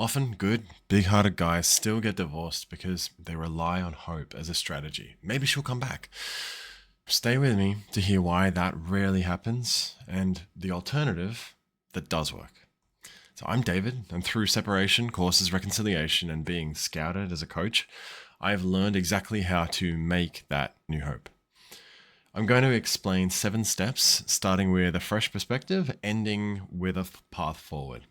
Often good, big-hearted guys still get divorced because they rely on hope as a strategy. Maybe she'll come back. Stay with me to hear why that rarely happens and the alternative that does work. So I'm David, and through separation, courses, reconciliation, and being scouted as a coach, I've learned exactly how to make that new hope. I'm going to explain 7 steps, starting with a fresh perspective, ending with a path forward.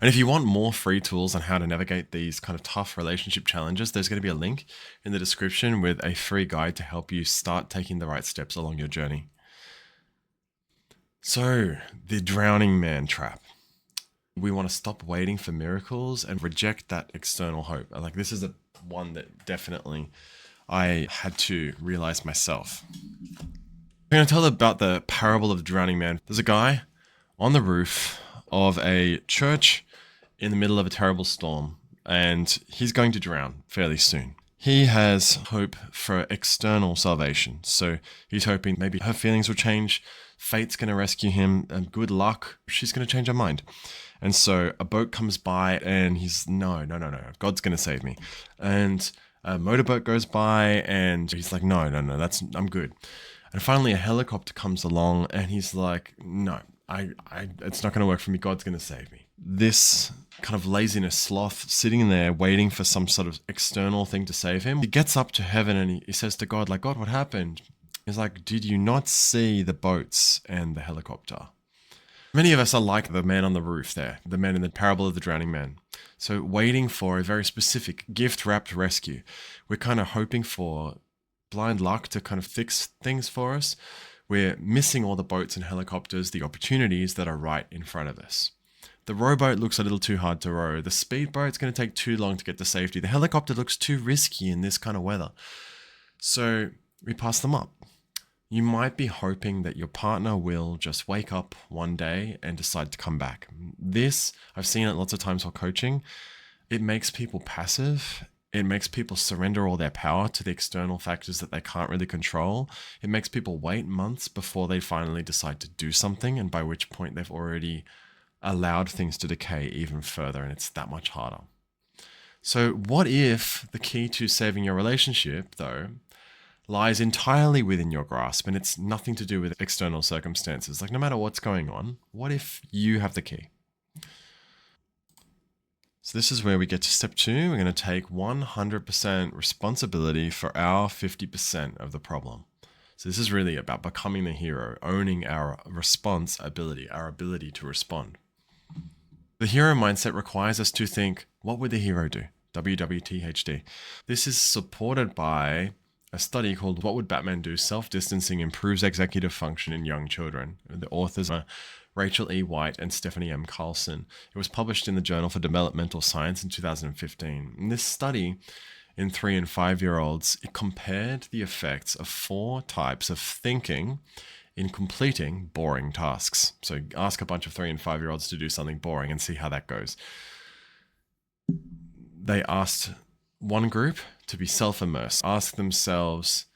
And if you want more free tools on how to navigate these kind of tough relationship challenges, there's going to be a link in the description with a free guide to help you start taking the right steps along your journey. So, the drowning man trap. We want to stop waiting for miracles and reject that external hope. Like, this is one that definitely I had to realize myself. I'm going to tell about the parable of the drowning man. There's a guy on the roof of a church in the middle of a terrible storm, and he's going to drown fairly soon. He has hope for external salvation. So he's hoping maybe her feelings will change, fate's going to rescue him, and good luck, she's going to change her mind. And so a boat comes by and he's, no, God's going to save me. And a motorboat goes by and he's like, no, I'm good. And finally a helicopter comes along and he's like, no, it's not going to work for me. God's going to save me. This kind of laziness, sloth, sitting there waiting for some sort of external thing to save him. He gets up to heaven and he says to God, like, God, what happened? He's like, did you not see the boats and the helicopter? Many of us are like the man on the roof there, the man in the parable of the drowning man. So waiting for a very specific gift-wrapped rescue. We're kind of hoping for blind luck to kind of fix things for us. We're missing all the boats and helicopters, the opportunities that are right in front of us. The rowboat looks a little too hard to row. The speedboat's going to take too long to get to safety. The helicopter looks too risky in this kind of weather. So we pass them up. You might be hoping that your partner will just wake up one day and decide to come back. This, I've seen it lots of times while coaching. It makes people passive. It makes people surrender all their power to the external factors that they can't really control. It makes people wait months before they finally decide to do something, and by which point they've already allowed things to decay even further, and it's that much harder. So what if the key to saving your relationship, though, lies entirely within your grasp and it's nothing to do with external circumstances? Like, no matter what's going on, what if you have the key? So this is where we get to step 2. We're going to take 100% responsibility for our 50% of the problem. So this is really about becoming the hero, owning our responsibility, our ability to respond. The hero mindset requires us to think, what would the hero do? WWTHD. This is supported by a study called What Would Batman Do? Self-Distancing Improves Executive Function in Young Children. The authors are Rachel E. White and Stephanie M. Carlson. It was published in the Journal for Developmental Science in 2015. In this study, in 3 and 5-year-olds, it compared the effects of 4 types of thinking in completing boring tasks. So ask a bunch of 3 and 5-year-olds to do something boring and see how that goes. They asked one group to be self-immersed, ask themselves,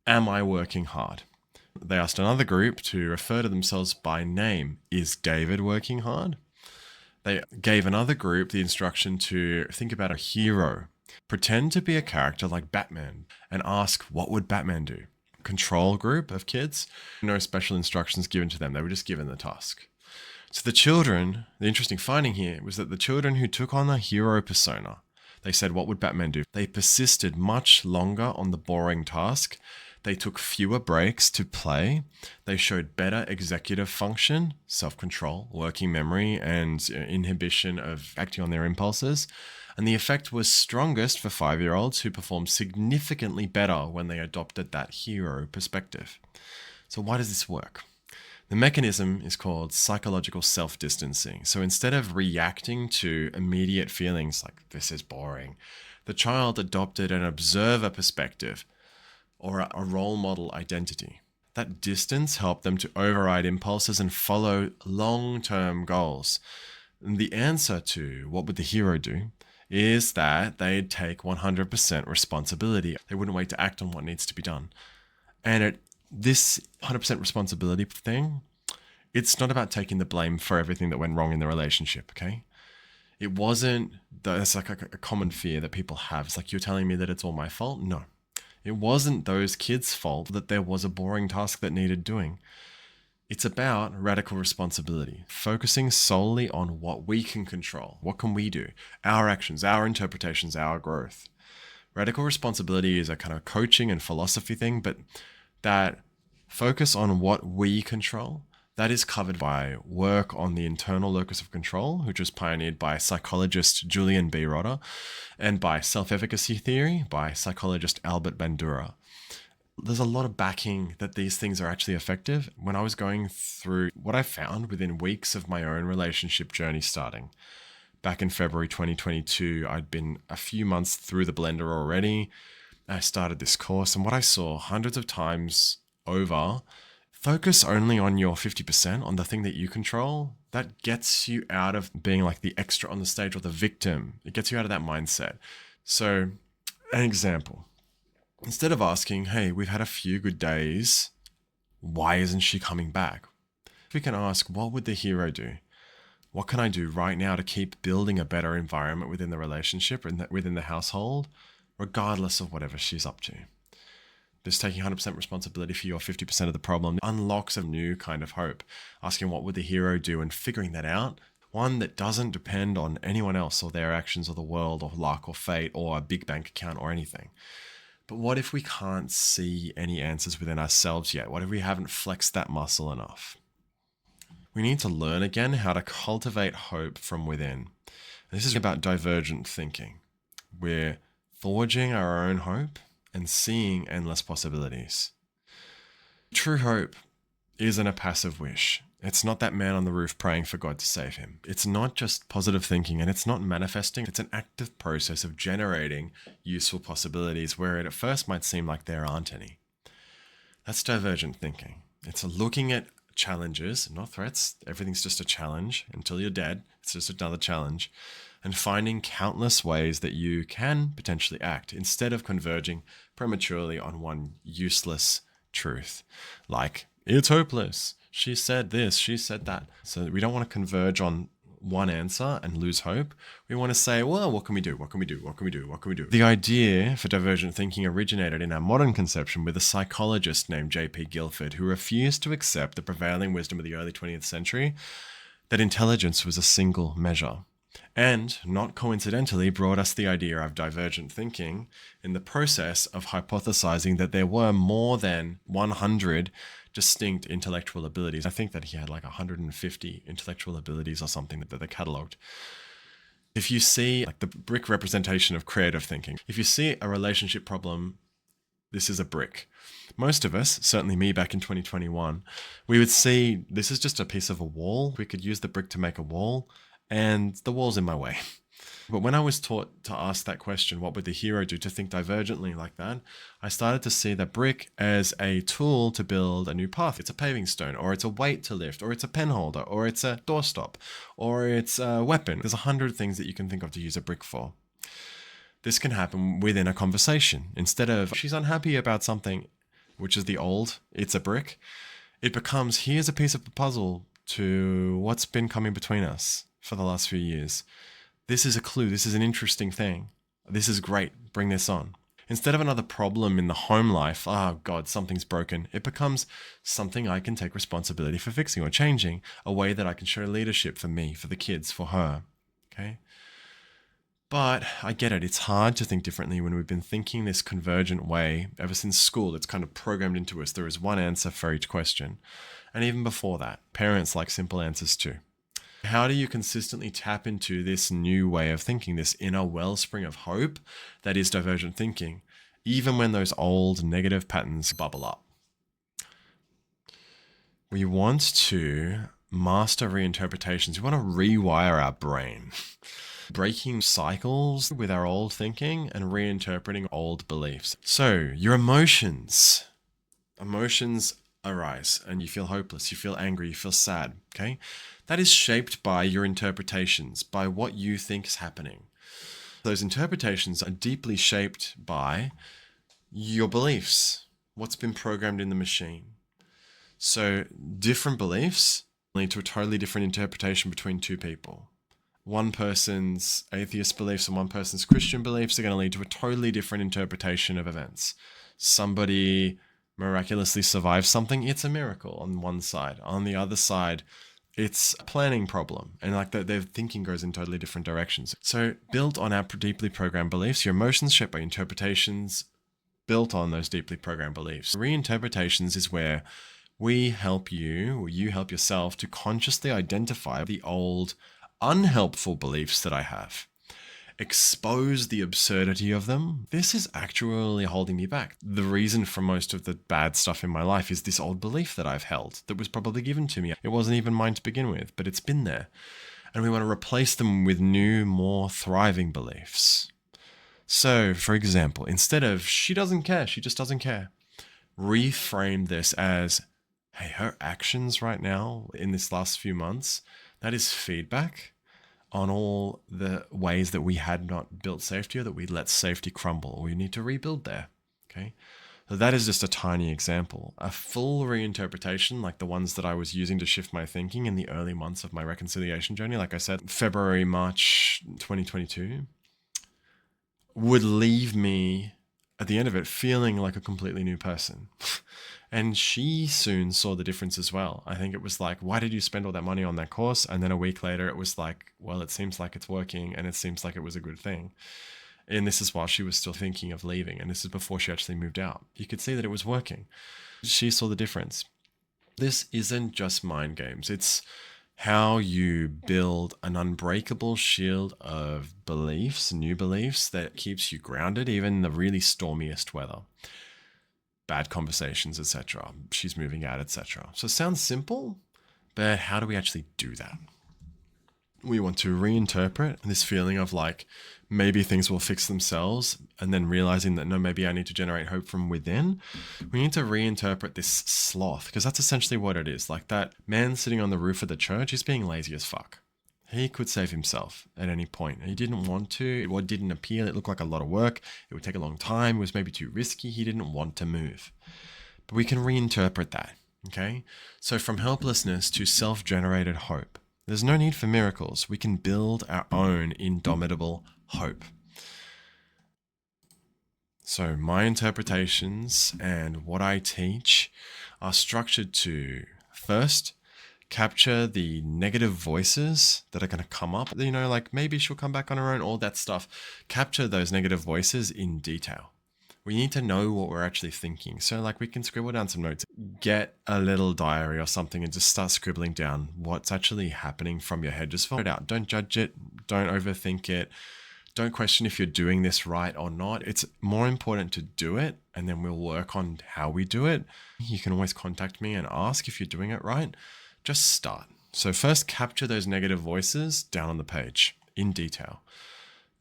am I working hard? They asked another group to refer to themselves by name. Is David working hard? They gave another group the instruction to think about a hero. Pretend to be a character like Batman and ask, what would Batman do? Control group of kids, no special instructions given to them. They were just given the task. So the children, the interesting finding here was that the children who took on the hero persona, they said, what would Batman do? They persisted much longer on the boring task. They took fewer breaks to play. They showed better executive function, self-control, working memory, and inhibition of acting on their impulses. And the effect was strongest for 5-year-olds who performed significantly better when they adopted that hero perspective. So why does this work? The mechanism is called psychological self-distancing. So instead of reacting to immediate feelings like, this is boring, the child adopted an observer perspective or a role model identity. That distance helped them to override impulses and follow long-term goals. And the answer to what would the hero do is that they'd take 100% responsibility. They wouldn't wait to act on what needs to be done. And this 100% responsibility thing, it's not about taking the blame for everything that went wrong in the relationship, okay? It wasn't, that's like a common fear that people have. It's like, you're telling me that it's all my fault? No. It wasn't those kids' fault that there was a boring task that needed doing. It's about radical responsibility, focusing solely on what we can control. What can we do? Our actions, our interpretations, our growth. Radical responsibility is a kind of coaching and philosophy thing, but that focus on what we control, that is covered by work on the internal locus of control, which was pioneered by psychologist Julian B. Rotter, and by self-efficacy theory by psychologist Albert Bandura. There's a lot of backing that these things are actually effective. When I was going through what I found within weeks of my own relationship journey starting, back in February 2022, I'd been a few months through the blender already. I started this course, and what I saw hundreds of times over, focus only on your 50%, on the thing that you control. That gets you out of being like the extra on the stage or the victim. It gets you out of that mindset. So, an example. Instead of asking, hey, we've had a few good days, why isn't she coming back? We can ask, what would the hero do? What can I do right now to keep building a better environment within the relationship and within the household, regardless of whatever she's up to? Just taking 100% responsibility for your 50% of the problem unlocks a new kind of hope. Asking what would the hero do and figuring that out. One that doesn't depend on anyone else or their actions or the world or luck or fate or a big bank account or anything. But what if we can't see any answers within ourselves yet? What if we haven't flexed that muscle enough? We need to learn again how to cultivate hope from within. This is about divergent thinking. We're forging our own hope and seeing endless possibilities. True hope isn't a passive wish. It's not that man on the roof praying for God to save him. It's not just positive thinking, and it's not manifesting. It's an active process of generating useful possibilities where it at first might seem like there aren't any. That's divergent thinking. It's looking at challenges, not threats. Everything's just a challenge. Until you're dead, it's just another challenge. And finding countless ways that you can potentially act instead of converging prematurely on one useless truth. Like, it's hopeless. She said this, she said that. So we don't want to converge on one answer and lose hope. We want to say, well, what can we do? What can we do? What can we do? What can we do? The idea for divergent thinking originated in our modern conception with a psychologist named J.P. Guilford, who refused to accept the prevailing wisdom of the early 20th century that intelligence was a single measure. And, not coincidentally, brought us the idea of divergent thinking in the process of hypothesizing that there were more than 100 distinct intellectual abilities. I think that he had like 150 intellectual abilities or something that they catalogued. If you see like the brick representation of creative thinking, if you see a relationship problem, this is a brick. Most of us, certainly me back in 2021, we would see this is just a piece of a wall. We could use the brick to make a wall, and the wall's in my way. But when I was taught to ask that question, what would the hero do, to think divergently like that, I started to see the brick as a tool to build a new path. It's a paving stone, or it's a weight to lift, or it's a pen holder, or it's a doorstop, or it's a weapon. There's 100 things that you can think of to use a brick for. This can happen within a conversation. Instead of, she's unhappy about something, which is the old, it's a brick, it becomes, here's a piece of the puzzle to what's been coming between us for the last few years. This is a clue. This is an interesting thing. This is great. Bring this on. Instead of another problem in the home life, oh God, something's broken, it becomes something I can take responsibility for fixing or changing, a way that I can show leadership for me, for the kids, for her. Okay? But I get it. It's hard to think differently when we've been thinking this convergent way ever since school. It's kind of programmed into us. There is one answer for each question. And even before that, parents like simple answers too. How do you consistently tap into this new way of thinking, this inner wellspring of hope that is divergent thinking, even when those old negative patterns bubble up? We want to master reinterpretations. We want to rewire our brain, breaking cycles with our old thinking and reinterpreting old beliefs. So your emotions arise and you feel hopeless, you feel angry, you feel sad, okay? That is shaped by your interpretations, by what you think is happening. Those interpretations are deeply shaped by your beliefs, what's been programmed in the machine. So different beliefs lead to a totally different interpretation between two people. one person's atheist beliefs and one person's Christian beliefs are going to lead to a totally different interpretation of events. Somebody miraculously survives something, it's a miracle on one side. On the other side, it's a planning problem, and like their thinking goes in totally different directions. So built on our deeply programmed beliefs, your emotions shaped by interpretations built on those deeply programmed beliefs. Reinterpretations is where we help you, or you help yourself, to consciously identify the old unhelpful beliefs that I have, expose the absurdity of them. This is actually holding me back. The reason for most of the bad stuff in my life is this old belief that I've held that was probably given to me. It wasn't even mine to begin with, but it's been there. And we want to replace them with new, more thriving beliefs. So, for example, instead of she doesn't care, she just doesn't care, reframe this as, hey, her actions right now in this last few months, that is feedback on all the ways that we had not built safety, or that we let safety crumble. We need to rebuild there. Okay. So that is just a tiny example. A full reinterpretation, like the ones that I was using to shift my thinking in the early months of my reconciliation journey, like I said, February, March 2022, would leave me at the end of it feeling like a completely new person. And she soon saw the difference as well. I think it was like, why did you spend all that money on that course? And then a week later, it was like, well, it seems like it's working and it seems like it was a good thing. And this is while she was still thinking of leaving. And this is before she actually moved out. You could see that it was working. She saw the difference. This isn't just mind games. It's how you build an unbreakable shield of beliefs, new beliefs that keeps you grounded, even in the really stormiest weather. Bad conversations, etc. She's moving out, etc. So it sounds simple, but how do we actually do that? We want to reinterpret this feeling of like, maybe things will fix themselves, and then realizing that no, maybe I need to generate hope from within. We need to reinterpret this sloth, because that's essentially what it is. Like that man sitting on the roof of the church, he's being lazy as fuck. He could save himself at any point. He didn't want to. It didn't appeal. It looked like a lot of work. It would take a long time. It was maybe too risky. He didn't want to move. But we can reinterpret that, okay? So from helplessness to self-generated hope. There's no need for miracles. We can build our own indomitable hope. So my interpretations and what I teach are structured to, first, capture the negative voices that are going to come up. You know, like maybe she'll come back on her own, all that stuff. Capture those negative voices in detail. We need to know what we're actually thinking. So like we can scribble down some notes, get a little diary or something and just start scribbling down what's actually happening from your head. Just fill it out. Don't judge it. Don't overthink it. Don't question if you're doing this right or not. It's more important to do it, and then we'll work on how we do it. You can always contact me and ask if you're doing it right. Just start. So first, capture those negative voices down on the page in detail.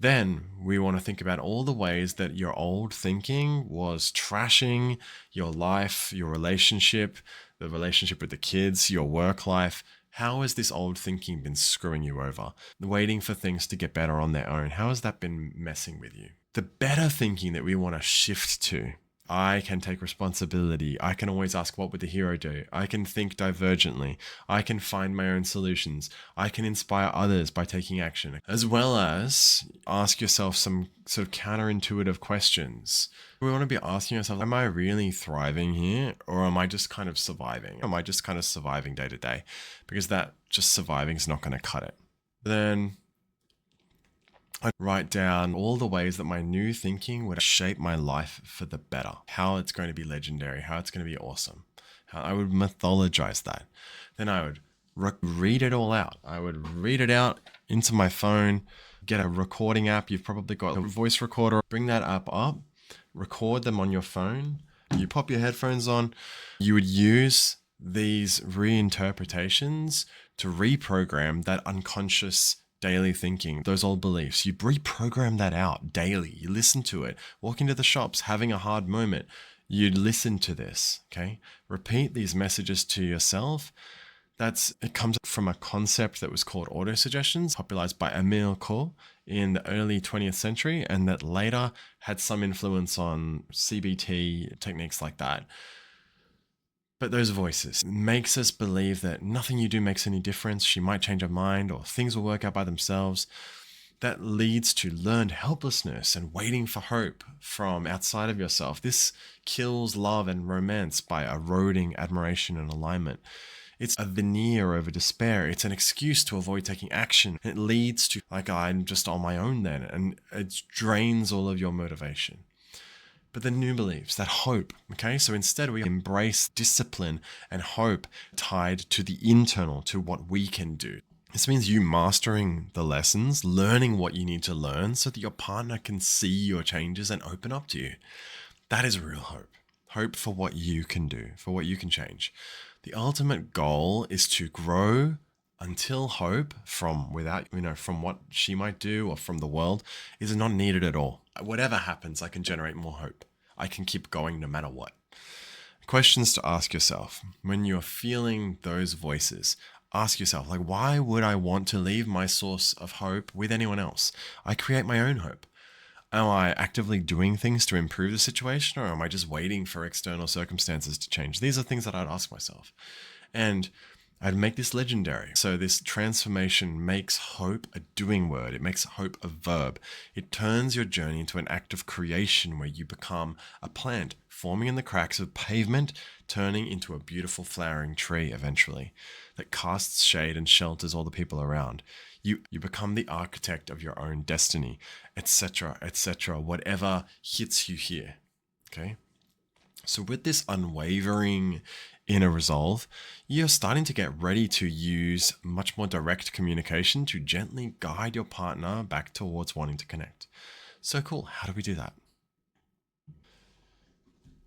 Then we want to think about all the ways that your old thinking was trashing your life, your relationship, the relationship with the kids, your work life. How has this old thinking been screwing you over? Waiting for things to get better on their own. How has that been messing with you? The better thinking that we want to shift to. I can take responsibility. I can always ask, what would the hero do? I can think divergently. I can find my own solutions. I can inspire others by taking action, as well as ask yourself some sort of counterintuitive questions. We want to be asking ourselves, am I really thriving here, or am I just kind of surviving? Am I just kind of surviving day to day? Because that just surviving is not going to cut it. Then I write down all the ways that my new thinking would shape my life for the better, how it's going to be legendary, how it's going to be awesome, how I would mythologize that. Then I would read it all out. I would read it out into my phone, get a recording app. You've probably got a voice recorder. Bring that app up, record them on your phone. You pop your headphones on. You would use these reinterpretations to reprogram that unconscious daily thinking, those old beliefs. You reprogram that out daily. You listen to it. Walk into the shops, having a hard moment. You listen to this, okay? Repeat these messages to yourself. It comes from a concept that was called autosuggestions, popularized by Emile Coe in the early 20th century, and that later had some influence on CBT techniques like that. But those voices makes us believe that nothing you do makes any difference. She might change her mind or things will work out by themselves. That leads to learned helplessness and waiting for hope from outside of yourself. This kills love and romance by eroding admiration and alignment. It's a veneer over despair. It's an excuse to avoid taking action. It leads to, like, I'm just on my own then, and it drains all of your motivation. But the new beliefs, that hope, okay? So instead we embrace discipline and hope tied to the internal, to what we can do. This means you mastering the lessons, learning what you need to learn so that your partner can see your changes and open up to you. That is real hope. Hope for what you can do, for what you can change. The ultimate goal is to grow until hope from without, from what she might do or from the world is not needed at all. Whatever happens, I can generate more hope. I can keep going no matter what. Questions to ask yourself when you're feeling those voices. Ask yourself, like, why would I want to leave my source of hope with anyone else? I create my own hope. Am I actively doing things to improve the situation, or am I just waiting for external circumstances to change? These are things that I'd ask myself. And I'd make this legendary. So this transformation makes hope a doing word. It makes hope a verb. It turns your journey into an act of creation where you become a plant forming in the cracks of pavement, turning into a beautiful flowering tree eventually that casts shade and shelters all the people around. You become the architect of your own destiny, etc., etc., whatever hits you here. Okay? So with this unwavering inner resolve, you're starting to get ready to use much more direct communication to gently guide your partner back towards wanting to connect. So cool. How do we do that?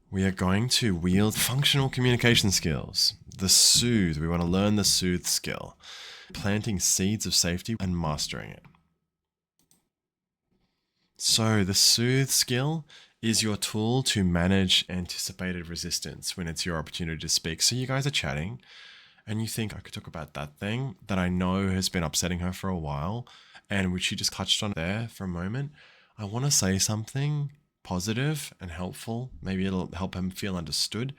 We are going to wield functional communication skills. The soothe. We want to learn the soothe skill. Planting seeds of safety and mastering it. So the soothe skill is your tool to manage anticipated resistance when it's your opportunity to speak. So you guys are chatting and you think, I could talk about that thing that I know has been upsetting her for a while and which you just touched on there for a moment. I want to say something positive and helpful. Maybe it'll help him feel understood.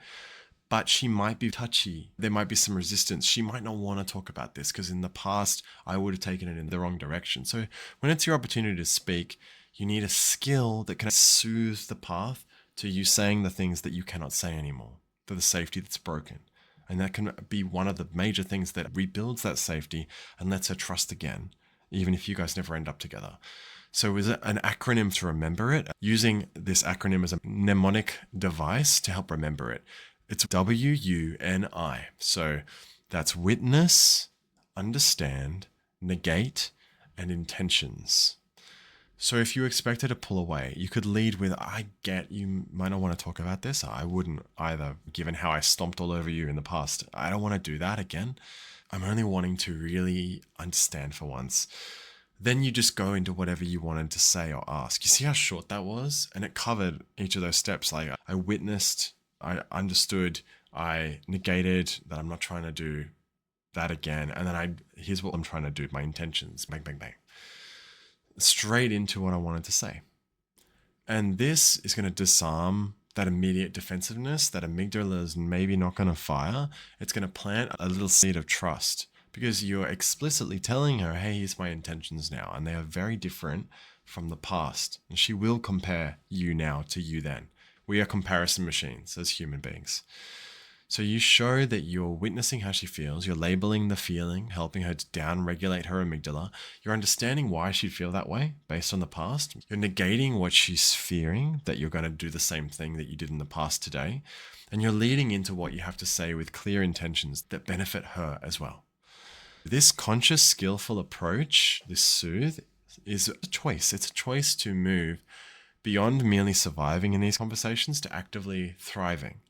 But she might be touchy. There might be some resistance. She might not want to talk about this because in the past, I would have taken it in the wrong direction. So when it's your opportunity to speak, you need a skill that can soothe the path to you saying the things that you cannot say anymore, for the safety that's broken. And that can be one of the major things that rebuilds that safety and lets her trust again, even if you guys never end up together. So is it an acronym to remember it? Using this acronym as a mnemonic device to help remember it. It's WUNI. So that's witness, understand, negate, and intentions. So if you expect her to pull away, you could lead with, I get you might not want to talk about this. I wouldn't either, given how I stomped all over you in the past. I don't want to do that again. I'm only wanting to really understand for once. Then you just go into whatever you wanted to say or ask. You see how short that was? And it covered each of those steps. Like I witnessed, I understood, I negated that I'm not trying to do that again. And then here's what I'm trying to do, my intentions, bang, bang, bang. Straight into what I wanted to say. And this is going to disarm that immediate defensiveness, that amygdala is maybe not going to fire. It's going to plant a little seed of trust because you're explicitly telling her, hey, here's my intentions now. And they are very different from the past. And she will compare you now to you then. We are comparison machines as human beings. So you show that you're witnessing how she feels, you're labeling the feeling, helping her to down-regulate her amygdala, you're understanding why she'd feel that way based on the past, you're negating what she's fearing, that you're going to do the same thing that you did in the past today, and you're leading into what you have to say with clear intentions that benefit her as well. This conscious, skillful approach, this soothe, is a choice. It's a choice to move beyond merely surviving in these conversations to actively thriving.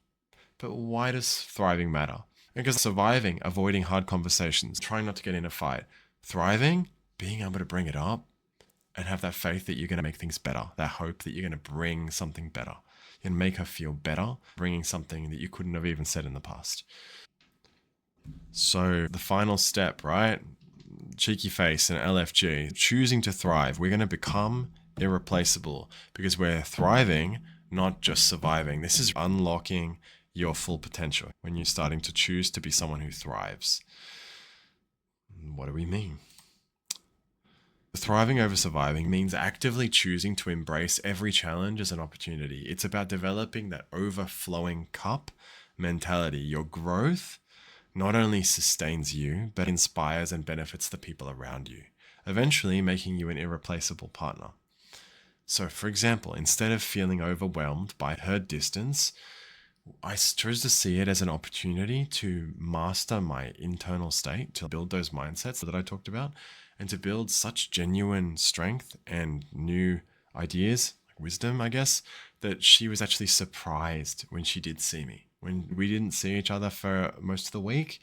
But why does thriving matter? Because surviving, avoiding hard conversations, trying not to get in a fight. Thriving, being able to bring it up and have that faith that you're going to make things better, that hope that you're going to bring something better. You're going to make her feel better, bringing something that you couldn't have even said in the past. So the final step, right? Cheeky face and LFG, choosing to thrive. We're going to become irreplaceable because we're thriving, not just surviving. This is unlocking your full potential, when you're starting to choose to be someone who thrives. What do we mean? Thriving over surviving means actively choosing to embrace every challenge as an opportunity. It's about developing that overflowing cup mentality. Your growth not only sustains you, but inspires and benefits the people around you, eventually making you an irreplaceable partner. So, for example, instead of feeling overwhelmed by her distance, I chose to see it as an opportunity to master my internal state, to build those mindsets that I talked about, and to build such genuine strength and new ideas, wisdom, I guess, that she was actually surprised when she did see me. When we didn't see each other for most of the week,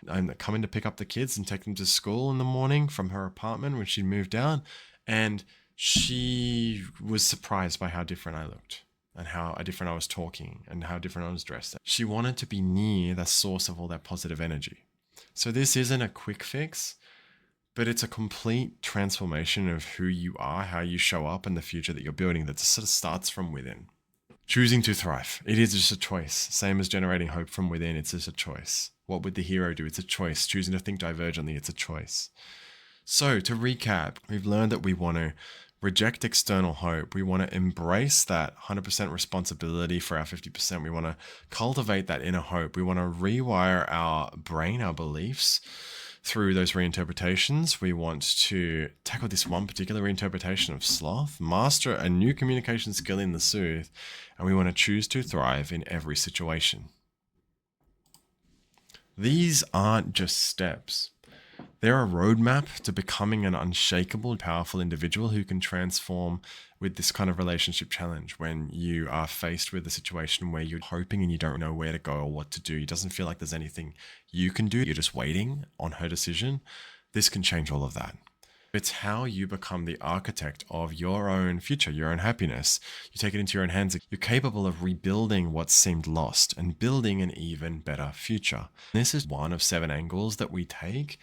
I'm coming to pick up the kids and take them to school in the morning from her apartment when she moved out, and she was surprised by how different I looked and how different I was talking and how different I was dressed. She wanted to be near the source of all that positive energy. So this isn't a quick fix, but it's a complete transformation of who you are, how you show up, and the future that you're building that sort of starts from within. Choosing to thrive. It is just a choice. Same as generating hope from within. It's just a choice. What would the hero do? It's a choice. Choosing to think divergently. It's a choice. So to recap, we've learned that we want to reject external hope. We want to embrace that 100% responsibility for our 50%. We want to cultivate that inner hope. We want to rewire our brain, our beliefs through those reinterpretations. We want to tackle this one particular reinterpretation of sloth, master a new communication skill in the soothe, and we want to choose to thrive in every situation. These aren't just steps. They're a roadmap to becoming an unshakable, powerful individual who can transform with this kind of relationship challenge. When you are faced with a situation where you're hoping and you don't know where to go or what to do, it doesn't feel like there's anything you can do, you're just waiting on her decision, this can change all of that. It's how you become the architect of your own future, your own happiness. You take it into your own hands. You're capable of rebuilding what seemed lost and building an even better future. This is one of 7 angles that we take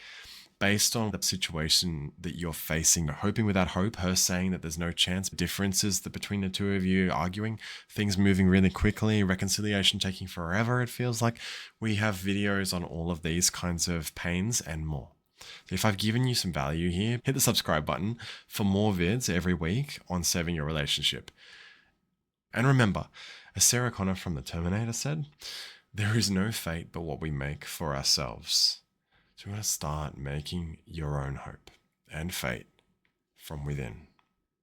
based on the situation that you're facing. Hoping without hope, her saying that there's no chance, differences between the two of you, arguing, things moving really quickly, reconciliation taking forever, it feels like. We have videos on all of these kinds of pains and more. So if I've given you some value here, hit the subscribe button for more vids every week on saving your relationship. And remember, as Sarah Connor from the Terminator said, there is no fate but what we make for ourselves. So you want to start making your own hope and fate from within.